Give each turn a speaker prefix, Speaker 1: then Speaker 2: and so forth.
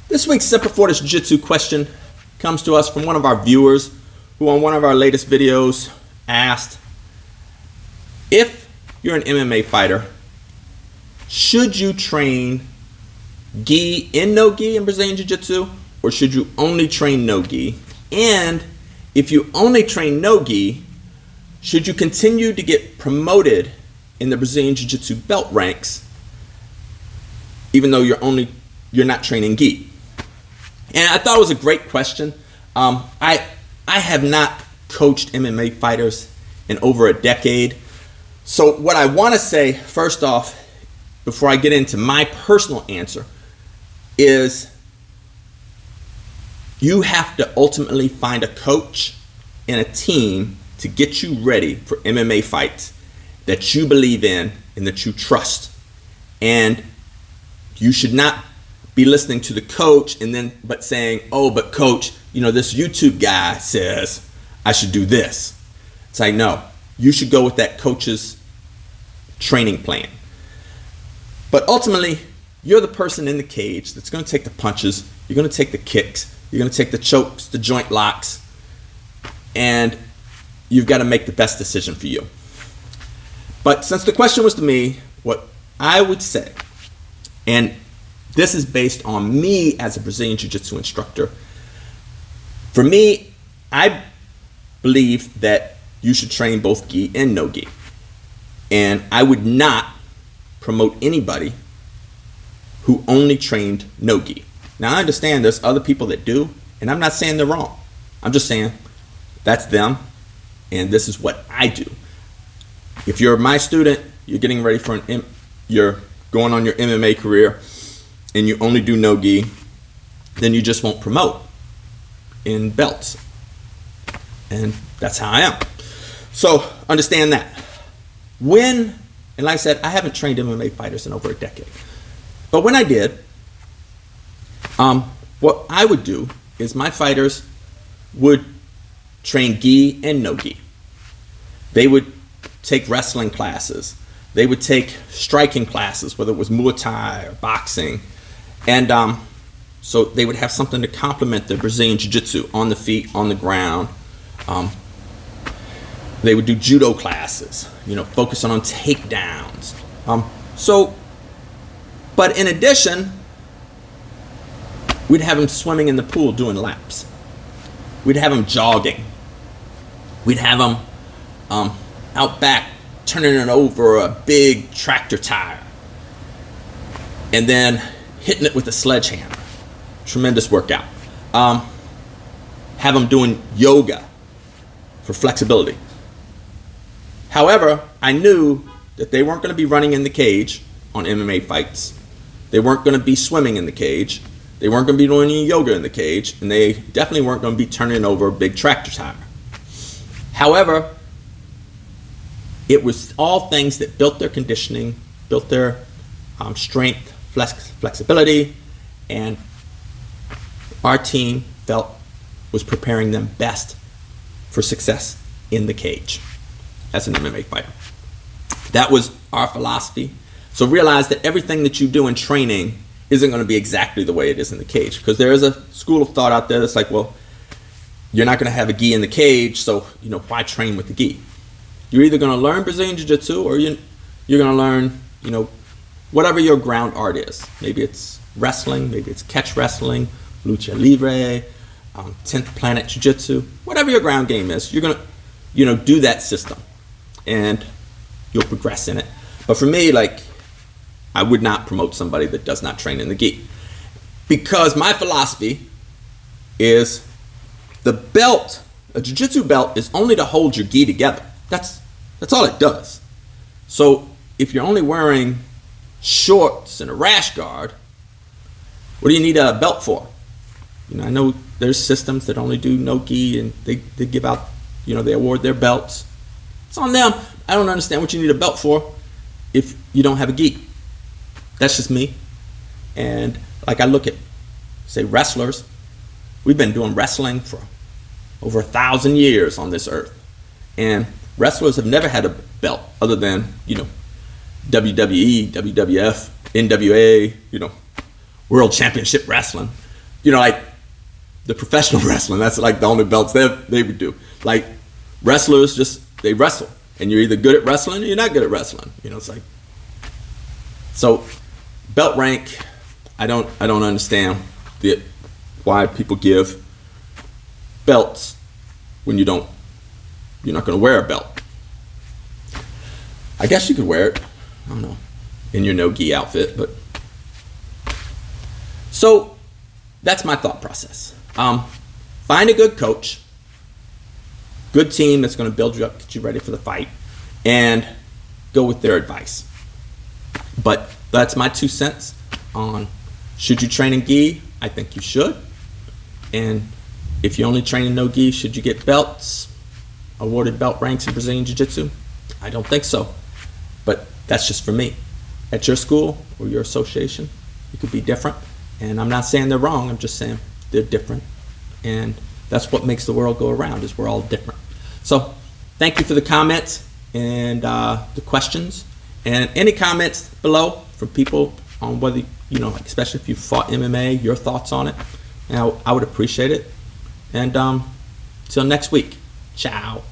Speaker 1: This week's Semper Fortis Jiu Jitsu question comes to us from one of our viewers who on one of our latest videos asked, if you're an MMA fighter, should you train Gi in no Gi in Brazilian Jiu Jitsu, or should you only train no Gi? And if you only train no Gi, should you continue to get promoted in the Brazilian Jiu Jitsu belt ranks even though you're not training Gi? And I thought it was a great question. I have not coached MMA fighters in over a decade. So what I want to say first off, before I get into my personal answer, is you have to ultimately find a coach and a team to get you ready for MMA fights that you believe in and that you trust. And you should not be listening to the coach but saying, oh, but coach, this YouTube guy says I should do this. It's like, no, you should go with that coach's training plan. But ultimately, you're the person in the cage that's going to take the punches, you're going to take the kicks, you're going to take the chokes, the joint locks, and you've got to make the best decision for you. But since the question was to me, what I would say, and this is based on me as a Brazilian Jiu-Jitsu instructor. For me, I believe that you should train both Gi and no Gi. And I would not promote anybody who only trained no Gi. Now I understand there's other people that do, and I'm not saying they're wrong. I'm just saying that's them, and this is what I do. If you're my student, you're getting ready for you're going on your MMA career, and you only do no Gi, then you just won't promote in belts. And that's how I am. So understand that. And like I said, I haven't trained MMA fighters in over a decade. But when I did, what I would do is my fighters would train Gi and no Gi. They would take wrestling classes. They would take striking classes, whether it was Muay Thai or boxing. And so they would have something to complement their Brazilian Jiu-Jitsu on the feet, on the ground. They would do judo classes, focusing on takedowns. But in addition, we'd have them swimming in the pool doing laps. We'd have them jogging. We'd have them out back turning it over a big tractor tire. And then hitting it with a sledgehammer. Tremendous workout. Have them doing yoga for flexibility. However, I knew that they weren't going to be running in the cage on MMA fights. They weren't going to be swimming in the cage. They weren't going to be doing any yoga in the cage. And they definitely weren't going to be turning over a big tractor tire. However, it was all things that built their conditioning, built their strength, flexibility, and our team felt was preparing them best for success in the cage as an MMA fighter. That was our philosophy. So realize that everything that you do in training isn't going to be exactly the way it is in the cage, because there is a school of thought out there that's like, well, you're not going to have a Gi in the cage, so why train with the Gi? You're either going to learn Brazilian Jiu-Jitsu or you're going to learn whatever your ground art is. Maybe it's wrestling, maybe it's catch wrestling, lucha libre, 10th planet jiu-jitsu, whatever your ground game is, you're going to do that system and you'll progress in it. But for me, I would not promote somebody that does not train in the Gi, because my philosophy is the belt, a jiu-jitsu belt, is only to hold your Gi together. That's all it does. So if you're only wearing shorts and a rash guard, what do you need a belt for? I know there's systems that only do no Gi, and they give out, they award their belts. It's on them. I don't understand what you need a belt for if you don't have a Gi. That's just me. And I look at, say, wrestlers. We've been doing wrestling for over 1,000 years on this earth. And wrestlers have never had a belt other than, WWE, WWF, NWA, World Championship Wrestling. like the professional wrestling, that's like the only belts they would do. Like wrestlers they wrestle, and you're either good at wrestling or you're not good at wrestling. It's like, so belt rank, I don't understand why people give belts when you're not going to wear a belt. I guess you could wear it, I don't know, in your no-gi outfit, but so that's my thought process. Find a good coach, good team that's going to build you up, get you ready for the fight, and go with their advice. But that's my 2 cents on should you train in gi. I think you should. And if you only train in no gi, should you get belts, awarded belt ranks in Brazilian Jiu-Jitsu? I don't think so. But that's just for me. At your school or your association, it could be different. And I'm not saying they're wrong, I'm just saying they're different. And that's what makes the world go around, is we're all different. So thank you for the comments and the questions. And any comments below from people on whether, especially if you fought MMA, your thoughts on it. And I would appreciate it. And till next week, ciao.